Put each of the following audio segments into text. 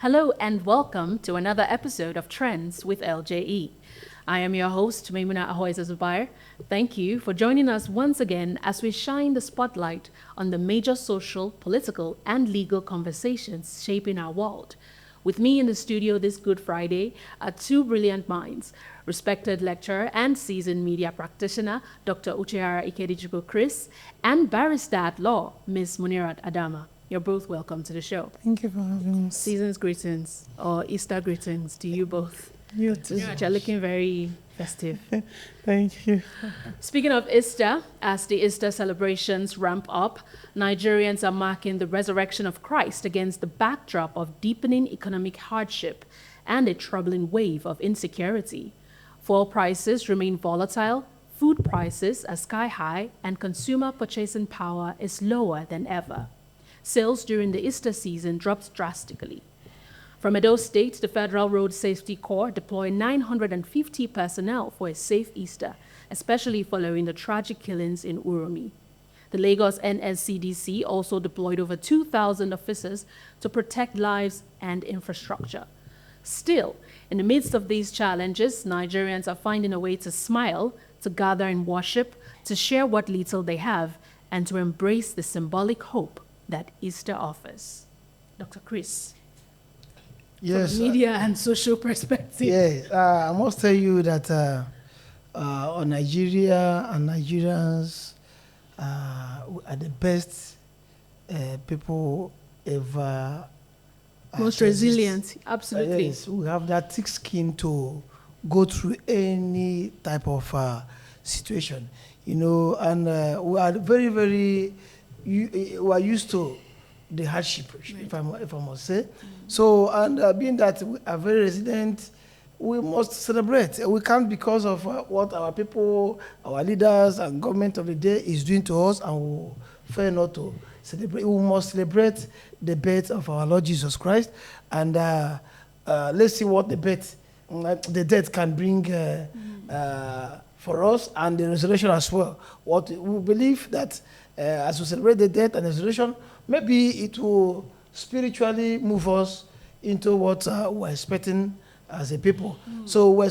Hello and welcome to another episode of Trends with LJE. I am your host, Maimuna Ahoiza Zubair. Thank you for joining us once again as we shine the spotlight on the major social, political, and legal conversations shaping our world. With me in the studio this Good Friday are two brilliant minds, respected lecturer and seasoned media practitioner, Dr. Ucheara Ikedichukwu Chris, and barrister at law, Ms. Munirat Adama. You're both welcome to the show. Thank you for having us. Season's greetings or Easter greetings to you both. You too. You're looking very festive. Thank you. Speaking of Easter, as the Easter celebrations ramp up, Nigerians are marking the resurrection of Christ against the backdrop of deepening economic hardship and a troubling wave of insecurity. Fuel prices remain volatile, food prices are sky high, and consumer purchasing power is lower than ever. Sales during the Easter season dropped drastically. From Edo State, the Federal Road Safety Corps deployed 950 personnel for a safe Easter, especially following the tragic killings in Uromi. The Lagos NSCDC also deployed over 2,000 officers to protect lives and infrastructure. Still, in the midst of these challenges, Nigerians are finding a way to smile, to gather in worship, to share what little they have, and to embrace the symbolic hope that Easter offers. Dr. Chris. Yes. From media and social perspective. Yes, I must tell you that Nigeria and Nigerians are the best people ever. Most resilient, absolutely. Yes, we have that thick skin to go through any type of situation, and we are very, very. We are used to the hardship, if I must say. So, and being that we are very resilient, we must celebrate. We can't because of what our people, our leaders and government of the day is doing to us, and we fail not to celebrate. We must celebrate the birth of our Lord Jesus Christ, and let's see what the death can bring for us, and the resurrection as well. What we believe that as we celebrate the death and resurrection, maybe it will spiritually move us into what we're expecting as a people. So we're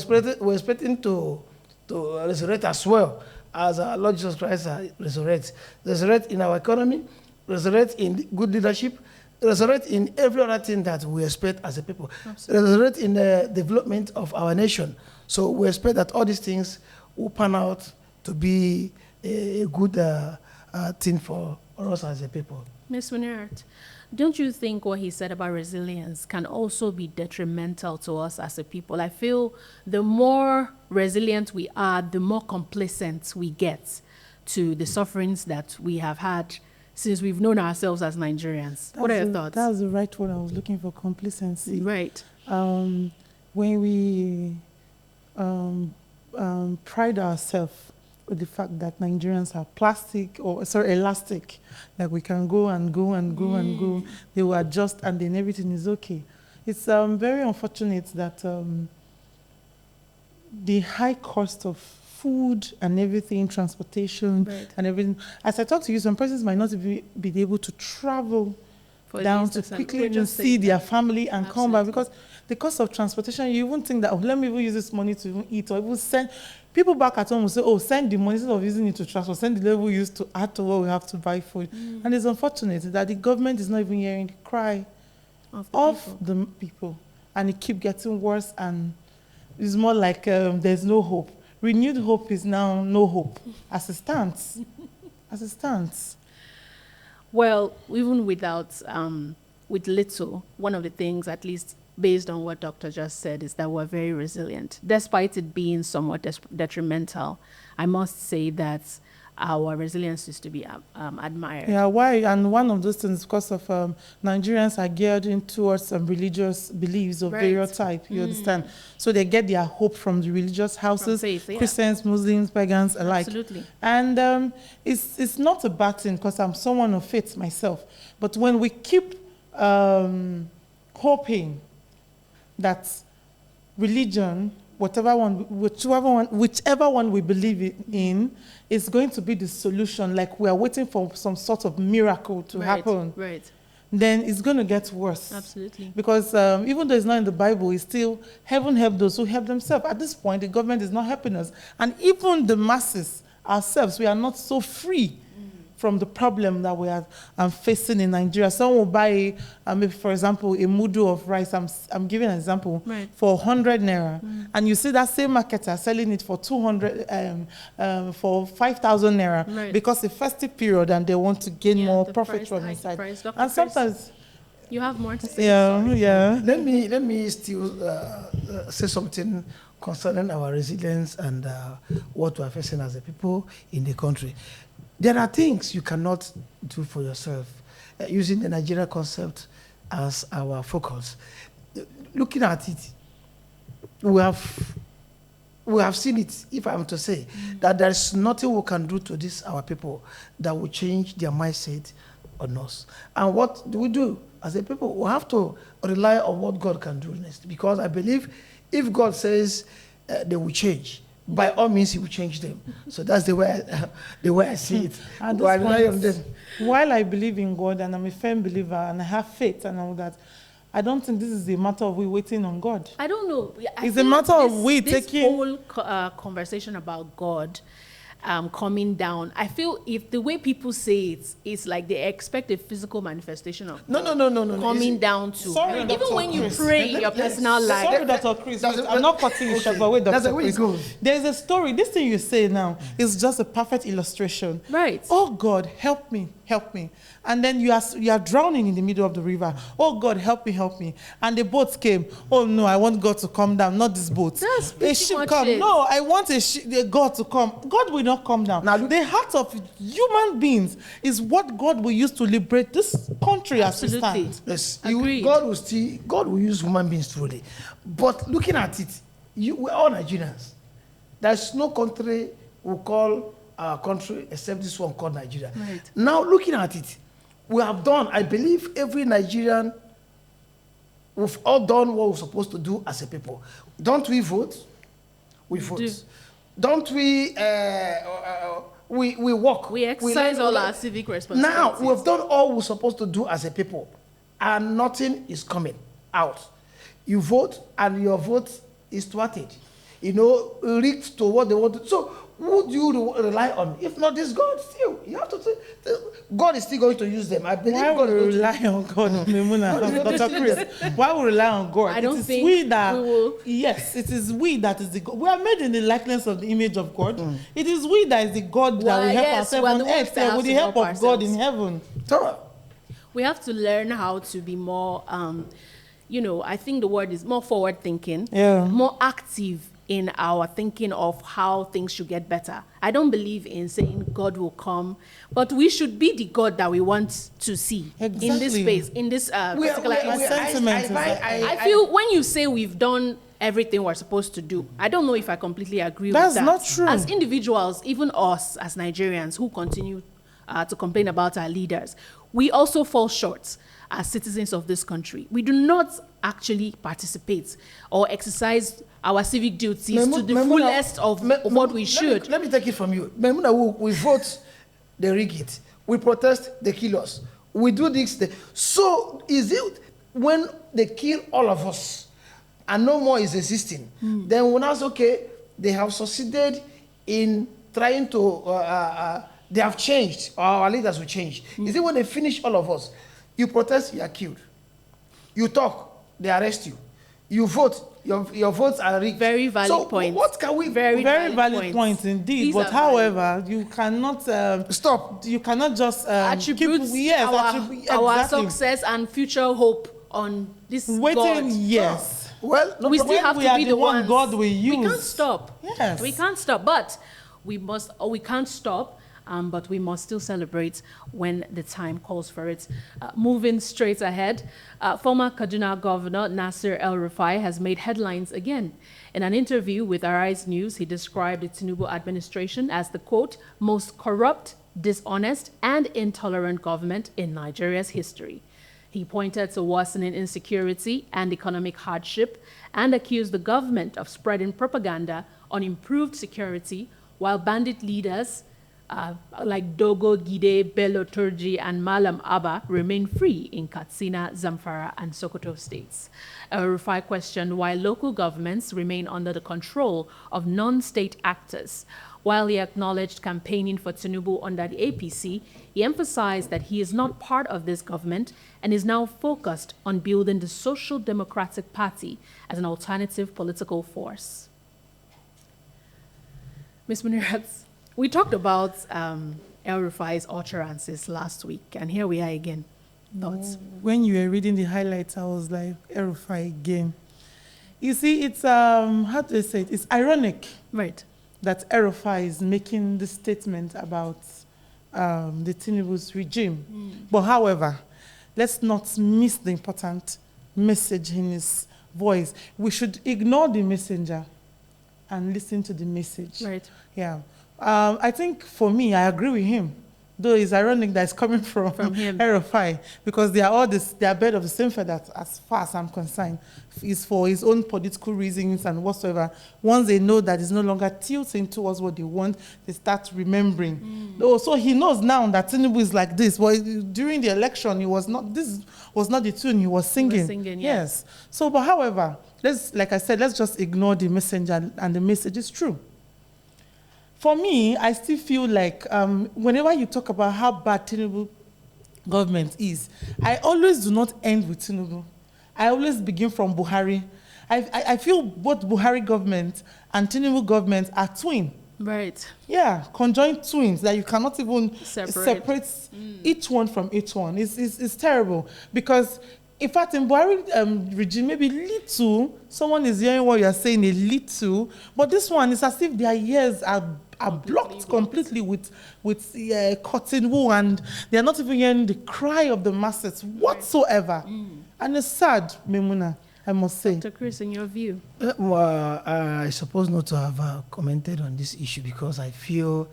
expecting to resurrect as well as our Lord Jesus Christ resurrects. Resurrect in our economy, resurrect in good leadership, resurrect in every other thing that we expect as a people. Absolutely. Resurrect in the development of our nation. So we expect that all these things will pan out to be a good thing for us as a people. Ms. Munirat, don't you think what he said about resilience can also be detrimental to us as a people? I feel the more resilient we are, the more complacent we get to the sufferings that we have had since we've known ourselves as Nigerians. What are your thoughts? That's the right word I was looking for, complacency. Right. When we pride ourselves with the fact that Nigerians are elastic, like we can go and go and go and go, they will adjust and then everything is okay. It's very unfortunate that the high cost of food and everything, transportation and everything, as I talk to you, some persons might not be able to travel down to quickly even see their family and come back, because the cost of transportation, you won't think that, let me even use this money to even eat, or even send. People back at home will say, send the money, instead of using it to transport, send the level we used to add to what we have to buy food. And it's unfortunate that the government is not even hearing the cry of the people. And it keeps getting worse, and it's more like there's no hope. Renewed hope is now no hope, as it stands. As it stands. Well, even without, with little, one of the things, at least based on what Doctor just said, is that we're very resilient. Despite it being somewhat detrimental, I must say that our resilience is to be admired. Yeah, why? And one of those things, because of Nigerians are geared in towards religious beliefs of various type, you understand? So they get their hope from the religious houses, faith, yeah. Christians, Muslims, pagans alike. Absolutely. And it's not a bad thing, because I'm someone of faith myself. But when we keep hoping that religion, whichever one we believe in, is going to be the solution, like we are waiting for some sort of miracle to happen. Right. then it's going to get worse. Absolutely. Because even though it's not in the Bible, it's still heaven help those who help themselves. At this point, the government is not helping us. And even the masses ourselves, we are not so free from the problem that we are facing in Nigeria. Someone will buy, maybe, for example, a mudu of rice. I'm giving an example, for 100 naira. And you see that same marketer selling it for 200, for 5,000 naira, because it's festive period and they want to gain more profit from inside. And sometimes you have more to say. Yeah. Let me still say something concerning our resilience and what we are facing as a people in the country. There are things you cannot do for yourself, using the Nigeria concept as our focus. Looking at it, we have seen it, if I'm to say, that there's nothing we can do to this, our people, that will change their mindset on us. And what do we do as a people? We have to rely on what God can do next, because I believe if God says they will change, by all means, he will change them. So that's the way I see it. While I believe in God and I'm a firm believer and I have faith and all that, I don't think this is a matter of we waiting on God. I don't know. It's a matter of we taking... This whole conversation about God coming down, I feel if the way people say it is like they expect a physical manifestation of God coming down to. Sorry, even Dr. when you Chris. pray in your personal life. Sorry, Dr. Chris. I'm not cutting you short, but wait, Dr. Chris. There's a story. This thing you say now is just a perfect illustration. Right. Oh, God, help me, help me. And then you are drowning in the middle of the river. Oh, God, help me, help me. And the boats came. Oh, no, I want God to come down, not this boat. That's a ship come. It. No, I want a God to come. God will not come down. Now, the heart of human beings is what God will use to liberate this country as we stand. Yes, God will use human beings truly. But looking at it, we're all Nigerians. There's no country we call our country except this one called Nigeria. Right. Now, looking at it, we have done, I believe every Nigerian, we've all done what we're supposed to do as a people. Don't we vote? We vote. Don't we, we work. We exercise all our civic responsibilities. Now, we've done all we're supposed to do as a people, and nothing is coming out. You vote, and your vote is thwarted. Rigged to what they want to. So, who do you rely on? If not this God, still, you have to say, God is still going to use them. I believe Why God would we rely on God, Memuna, Dr. Chris? Why would we rely on God? I don't think we will. Yes, it is we that is the God. We are made in the likeness of the image of God. It is we that is the God that will help ourselves on earth with the help of God in heaven. We have to learn how to be more, I think the word is more forward thinking, more active in our thinking of how things should get better. I don't believe in saying God will come, but we should be the God that we want to see in this space, in this particular instance. I feel when you say we've done everything we're supposed to do, I don't know if I completely agree with that. That's not true. As individuals, even us as Nigerians who continue to complain about our leaders, we also fall short as citizens of this country. We do not actually participate or exercise our civic duties to the fullest of what we should. Let me take it from you. We vote, they rig it. We protest, they kill us. We do this. So is it when they kill all of us and no more is existing, then when that's okay, they have succeeded in trying to, they have changed, or our leaders will change. Is it when they finish all of us? You protest, you are killed. You talk, they arrest you. You vote, your votes are rigged. Very valid point. What can we... Very valid points indeed. These but however, you cannot... stop. You cannot just... attribute our success and future hope on this God. Yes. Well, we still have to be the ones. God we use. We can't stop. Yes. We can't stop. But we can't stop. But we must still celebrate when the time calls for it. Moving straight ahead, former Kaduna Governor Nasir El-Rufai has made headlines again. In an interview with Arise News, he described the Tinubu administration as the, quote, most corrupt, dishonest, and intolerant government in Nigeria's history. He pointed to worsening insecurity and economic hardship and accused the government of spreading propaganda on improved security while bandit leaders like Dogo, Gide, Bello, Turji, and Malam Abba remain free in Katsina, Zamfara, and Sokoto states. El-Rufai questioned why local governments remain under the control of non-state actors. While he acknowledged campaigning for Tinubu under the APC, he emphasized that he is not part of this government and is now focused on building the Social Democratic Party as an alternative political force. Ms. Munirat, we talked about El-Rufai's utterances last week, and here we are again. Thoughts? When you were reading the highlights, I was like, El-Rufai again. You see, it's, how do I say it? It's ironic. Right. That El-Rufai is making this statement about the Tinubu's regime. But however, let's not miss the important message in his voice. We should ignore the messenger and listen to the message. Right. Yeah. I think for me, I agree with him. Though it's ironic that it's coming from him. El-Rufai, because they are all they are bird of the same feather as far as I'm concerned. It's for his own political reasons and whatsoever. Once they know that it's no longer tilting towards what they want, they start remembering. So he knows now that Tinubu is like this. Well, during the election, this was not the tune he was singing. He was singing, yes. So, but however, like I said, let's just ignore the messenger, and the message is true. For me, I still feel like whenever you talk about how bad Tinubu government is, I always do not end with Tinubu. I always begin from Buhari. I feel both Buhari government and Tinubu government are twin. Right. Yeah, conjoined twins that you cannot even separate each one from each one. It's terrible because, in fact, in Buhari regime, maybe little, someone is hearing what you are saying a little, but this one is as if their ears are blocked completely with cotton wool, and they are not even hearing the cry of the masses whatsoever. And it's sad, Memuna, I must say. Dr. Chris, in your view? I suppose not to have commented on this issue because I feel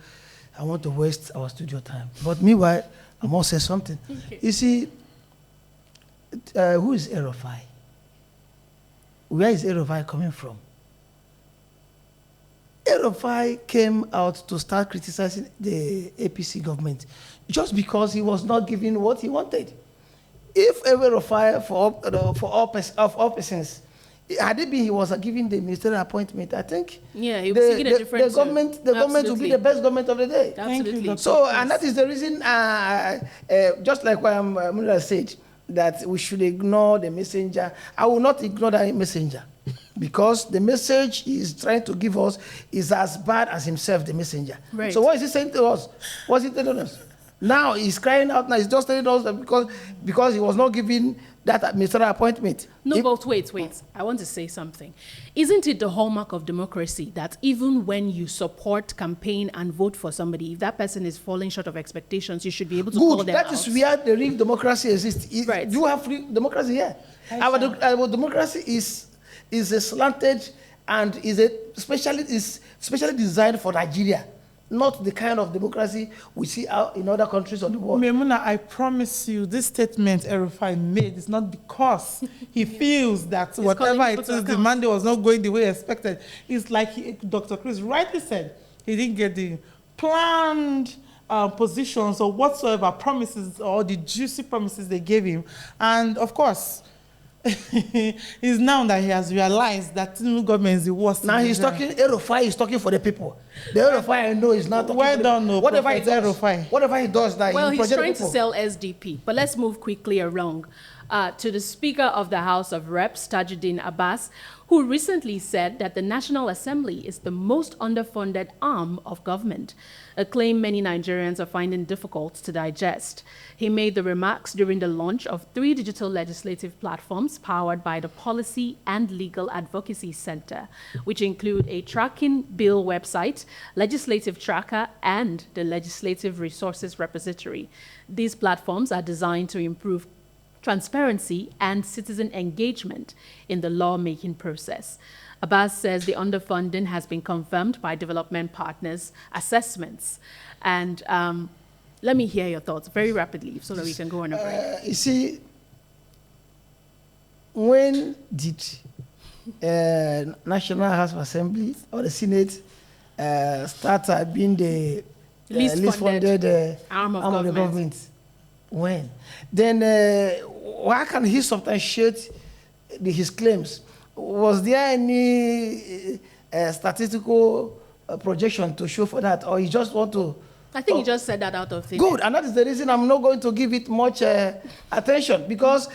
I want to waste our studio time. But meanwhile, I must say something. Okay. You see, who is El-Rufai? Where is El-Rufai coming from? El-Rufai came out to start criticizing the APC government just because he was not giving what he wanted. If El-Rufai, for all persons, had it been he was giving the ministerial appointment, I think he was taking a different the government would be the best government of the day. Absolutely. So, and that is the reason, just like what Munira said, that we should ignore the messenger. I will not ignore that messenger because the message he's trying to give us is as bad as himself, the messenger. Right. So what is he saying to us? What's he telling us? Now he's crying out. Now he's just telling us that because he was not given that ministerial appointment. No, but wait. I want to say something. Isn't it the hallmark of democracy that even when you support, campaign, and vote for somebody, if that person is falling short of expectations, you should be able to call them out? That is where the real democracy exists. Right. You have free democracy here. Our democracy is a slanted and is specially designed for Nigeria. Not the kind of democracy we see out in other countries of the world. Memuna, I promise you, this statement El-Rufai made is not because he feels that whatever it is, the mandate was not going the way expected. It's like Dr. Chris rightly said, he didn't get the planned positions or whatsoever promises or the juicy promises they gave him. And of course, it's now that he has realized that the new government is the worst. Now he's talking, El-Rufai is talking for the people. The El-Rufai I know is not talking for the people. Whatever he does that. Well, he's trying to sell SDP. But let's move quickly along to the Speaker of the House of Reps, Tajuddin Abbas, who recently said that the National Assembly is the most underfunded arm of government, a claim many Nigerians are finding difficult to digest. He made the remarks during the launch of 3 digital legislative platforms powered by the Policy and Legal Advocacy Center, which include a tracking bill website, legislative tracker, and the Legislative Resources Repository. These platforms are designed to improve transparency and citizen engagement in the lawmaking process. Abbas says the underfunding has been confirmed by development partners' assessments. And let me hear your thoughts very rapidly so that we can go on a break. You see, when did National House of Assembly or the Senate start being the least funded arm of the government. When? Then why can he substantiate his claims? Was there any statistical projection to show for that, or he just want to? I think he just said that out of thin Good, and that is the reason I'm not going to give it much attention, because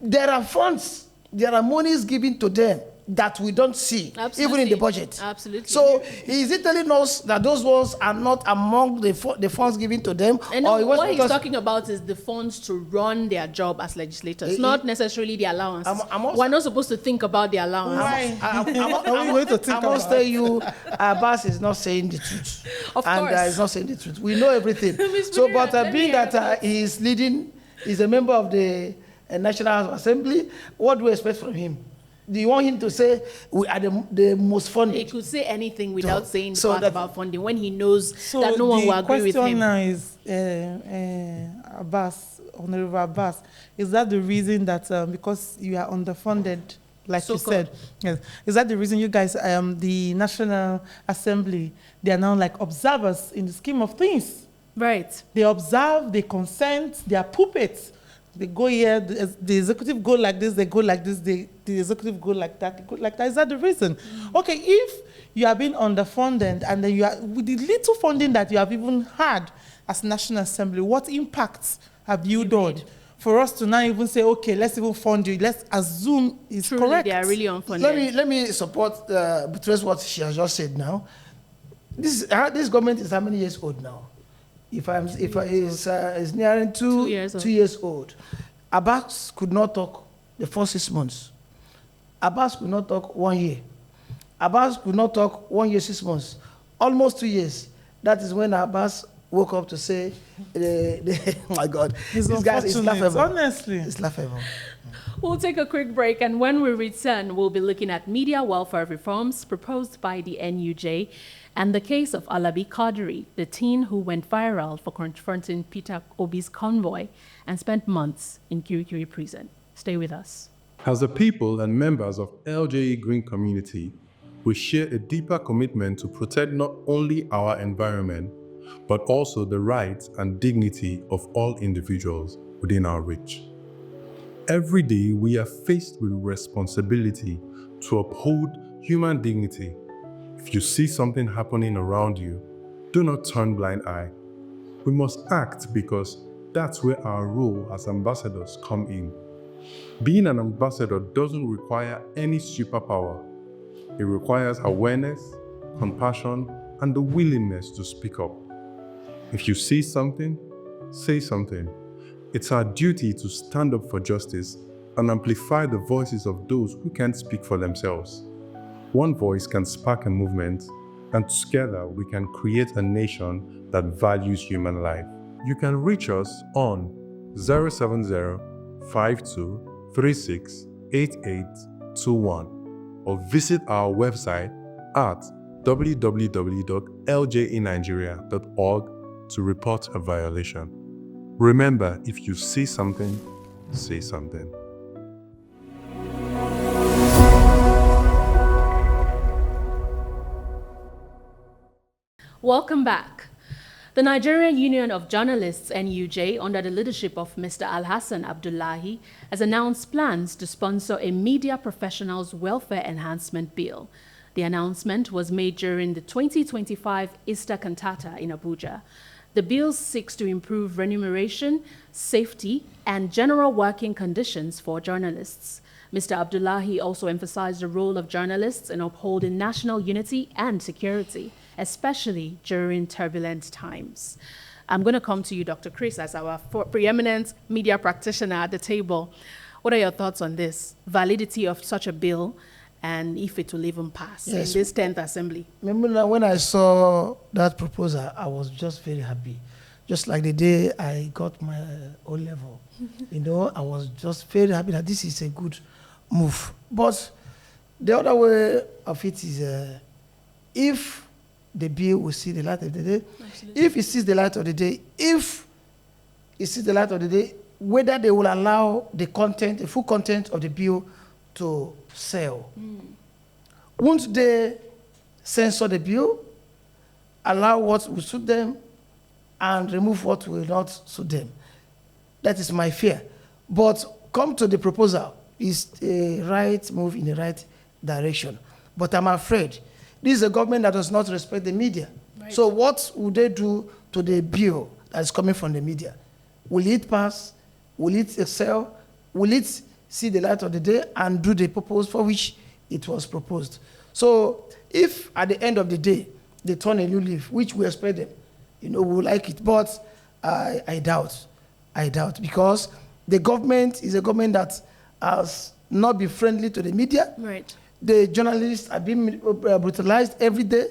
there are funds, there are monies given to them that we don't see, even in the budget. Absolutely. So is it telling us that those ones are not among the funds given to them? And what he's talking about is the funds to run their job as legislators, not necessarily the allowance. We're not supposed to think about the allowance. I must tell you, Abbas is not saying the truth. Of course. And he's not saying the truth. We know everything. So, but being that he's a member of the National Assembly, what do we expect from him? Do you want him to say we are the most funded? He could say anything without saying the part about funding when he knows that no one will agree with him. So the question now is, Abbas, Honorable Abbas, is that the reason that because you are underfunded, like you said, yes, is that the reason you guys, the National Assembly, they are now like observers in the scheme of things? Right. They observe, they consent, they are puppets. They go here, the executive go like this, they go like this, the executive go like that, they go like that. Is that the reason? Okay, if you have been underfunded and then you are, with the little funding that you have even had as National Assembly, what impacts have you done for us to now even say, okay, let's even fund you, let's assume it's Truly, correct? They are really unfunded. Let me support, buttress what she has just said now. This government is how many years old now? It's nearing 2 years old. Abbas could not talk the first 6 months. Abbas could not talk 1 year. Abbas could not talk 1 year, 6 months. Almost 2 years. That is when Abbas woke up to say, oh my God, this guy is laughable. Honestly. It's laughable. We'll take a quick break, and when we return, we'll be looking at media welfare reforms proposed by the NUJ and the case of Alabi Qadri, the teen who went viral for confronting Peter Obi's convoy and spent months in Kirikiri prison. Stay with us. As a people and members of LJE Green Community, we share a deeper commitment to protect not only our environment, but also the rights and dignity of all individuals within our reach. Every day, we are faced with responsibility to uphold human dignity. If you see something happening around you, do not turn blind eye. We must act because that's where our role as ambassadors come in. Being an ambassador doesn't require any superpower. It requires awareness, compassion, and the willingness to speak up. If you see something, say something. It's our duty to stand up for justice and amplify the voices of those who can't speak for themselves. One voice can spark a movement, and together we can create a nation that values human life. You can reach us on 070-5236-8821 or visit our website at www.ljenigeria.org to report a violation. Remember, if you see something, say something. Welcome back. The Nigerian Union of Journalists, NUJ, under the leadership of Mr. Alhassan Abdullahi, has announced plans to sponsor a media professionals welfare enhancement bill. The announcement was made during the 2025 Easter cantata in Abuja. The bill seeks to improve remuneration, safety, and general working conditions for journalists. Mr. Abdullahi also emphasized the role of journalists in upholding national unity and security, especially during turbulent times. I'm going to come to you, Dr. Chris, as our preeminent media practitioner at the table. What are your thoughts on this? Validity of such a bill, and if it will even pass in this 10th Assembly? Remember when I saw that proposal, I was just very happy. Just like the day I got my O-level. I was just very happy that this is a good move. But the other way of it is if the bill will see the light of the day, if it sees the light of the day, whether they will allow the full content of the bill to sell. Won't they censor the bill? allow what will suit them and remove what will not suit them. That is my fear. But come to the proposal, it's a right move in the right direction. But I'm afraid this is a government that does not respect the media. Right. So what will they do to the bill that is coming from the media? Will it pass? Will it excel? Will it see the light of the day and do the purpose for which it was proposed? So if at the end of the day they turn a new leaf, which we expect them, we will like it. But I doubt. I doubt, because the government is a government that has not been friendly to the media. Right. The journalists are being brutalized every day.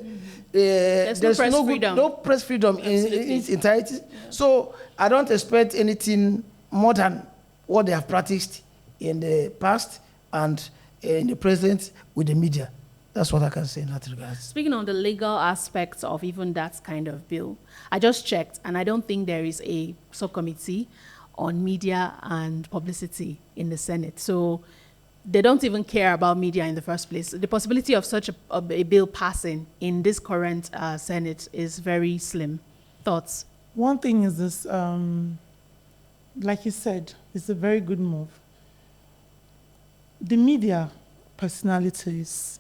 There's no press freedom. No press freedom in its entirety. Yeah. So I don't expect anything more than what they have practiced in the past and in the present with the media. That's what I can say in that regard. Speaking on the legal aspects of even that kind of bill, I just checked, and I don't think there is a subcommittee on media and publicity in the Senate. So they don't even care about media in the first place. The possibility of such a bill passing in this current Senate is very slim. Thoughts? One thing is this, like you said, it's a very good move. The media personalities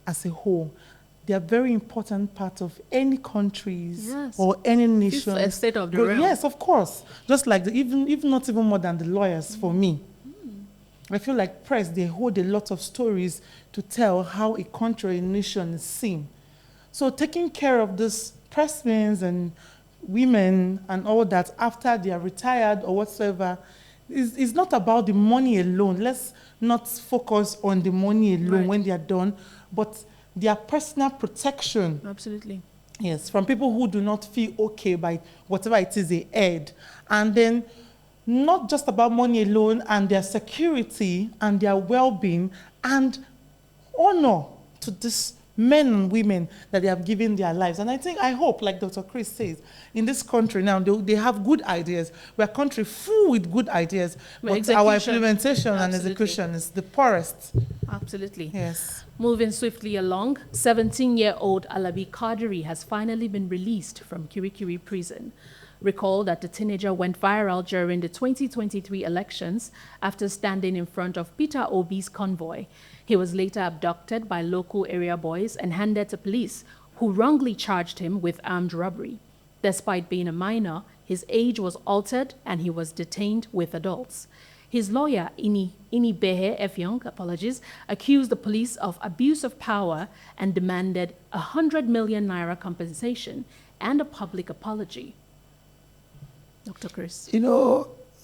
as a whole, they are very important part of any countries or any nation. It's a state of the realm. Yes, of course. Just like even not even more than the lawyers for me. I feel like press, they hold a lot of stories to tell how a country, a nation is seen. So taking care of these pressmen and women and all that after they are retired or whatsoever is not about the money alone. Let's not focus on the money alone when they are done, but their personal protection. Absolutely. Yes, from people who do not feel okay by whatever it is they add. And then not just about money alone, and their security and their well-being and honor to these men and women that they have given their lives. And I hope, like Dr. Chris says, in this country now, they have good ideas. We're a country full with good ideas, but our implementation and execution is the poorest. Absolutely. Yes. Moving swiftly along, 17-year-old Alabi Qadri has finally been released from Kirikiri prison. Recall that the teenager went viral during the 2023 elections after standing in front of Peter Obi's convoy. He was later abducted by local area boys and handed to police, who wrongly charged him with armed robbery. Despite being a minor, his age was altered and he was detained with adults. His lawyer, Ini Behe Efyong, accused the police of abuse of power and demanded 100 million naira compensation and a public apology. Dr. Chris.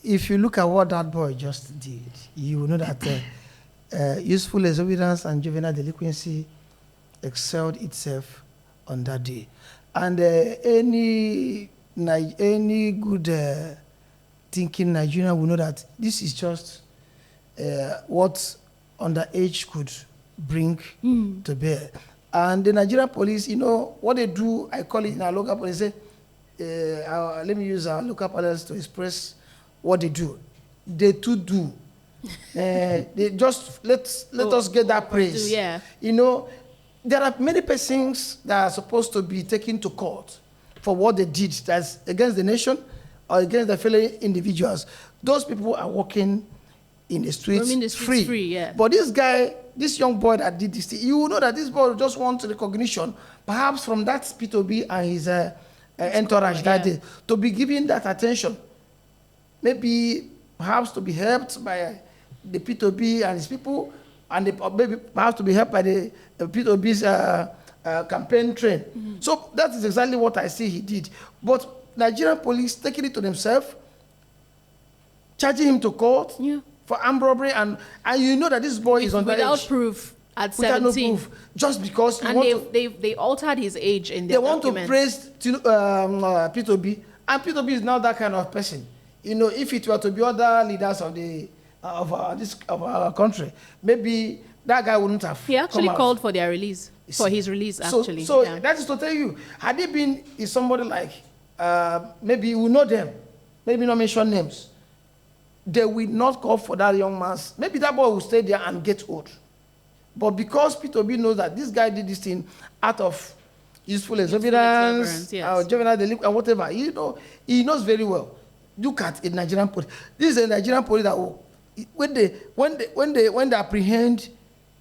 If you look at what that boy just did, you will know that useful evidence and juvenile delinquency excelled itself on that day. And any good thinking Nigerian will know that this is just what underage could bring to bear. And the Nigerian police, what they do, I call it in our local police, say, let me use our local police to express what they do. They too do. They just let us get that praise. Yeah. There are many persons that are supposed to be taken to court for what they did that's against the nation or against their fellow individuals. Those people are walking in the streets, free. Yeah. But this young boy that did this thing, you will know that this boy just wants recognition, perhaps from that P2B and his entourage that day, to be given that attention. Maybe perhaps to be helped by the P2B and his people, and maybe perhaps to be helped by the P2B's campaign train. So that is exactly what I see he did. But Nigerian police taking it to themselves, charging him to court for armed robbery, and you know that this boy is underage. Without proof at 17. Without no proof, just because they altered his age in their documents. They want to praise P2B, and P2B is not that kind of person. If it were to be other leaders of our country, maybe that guy wouldn't have. He actually called for their release, for his release, actually. So that is to tell you, had he been somebody like, maybe you will know them, maybe not mention names, they will not call for that young man. Maybe that boy will stay there and get old. But because P2B knows that this guy did this thing out of useful exuberance, exuberance, yes. juvenile delinquent, and whatever. You know, he knows very well. Look at a Nigerian police. This is a Nigerian police that when they apprehend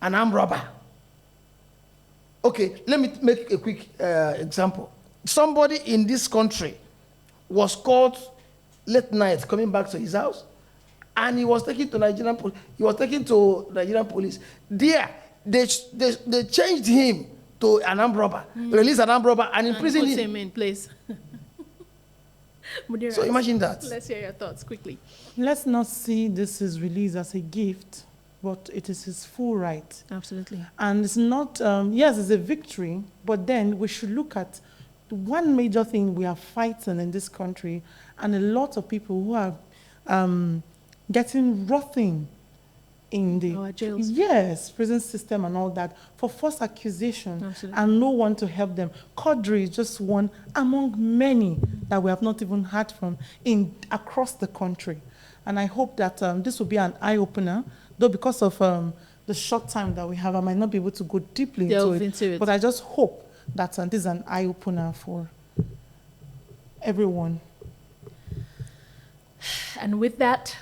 an armed robber. Okay, let me make a quick example. Somebody in this country was caught late night coming back to his house, and he was taken to Nigerian police. There, they changed him to an armed robber, released an armed robber, and imprisoned put him in place. So imagine that. Let's hear your thoughts quickly. Let's not see this his release as a gift, but it is his full right. Absolutely. And it's not, yes, it's a victory, but then we should look at one major thing we are fighting in this country, and a lot of people who are getting rotting in the our jails. Yes, prison system and all that for false accusation. Absolutely. And no one to help them. Quadri is just one among many that we have not even heard from across the country. And I hope that this will be an eye-opener, though because of the short time that we have, I might not be able to go deeply into it. But I just hope that this is an eye-opener for everyone. And with that,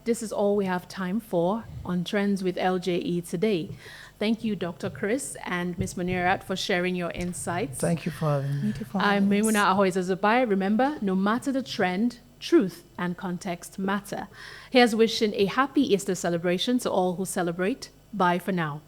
this is all we have time for on Trends with LJE today. Thank you, Dr. Chris and Ms. Munirat, for sharing your insights. Thank you for having me. I'm Maimuna Ahoiza Zubai. Remember, no matter the trend, truth and context matter. Here's wishing a happy Easter celebration to all who celebrate. Bye for now.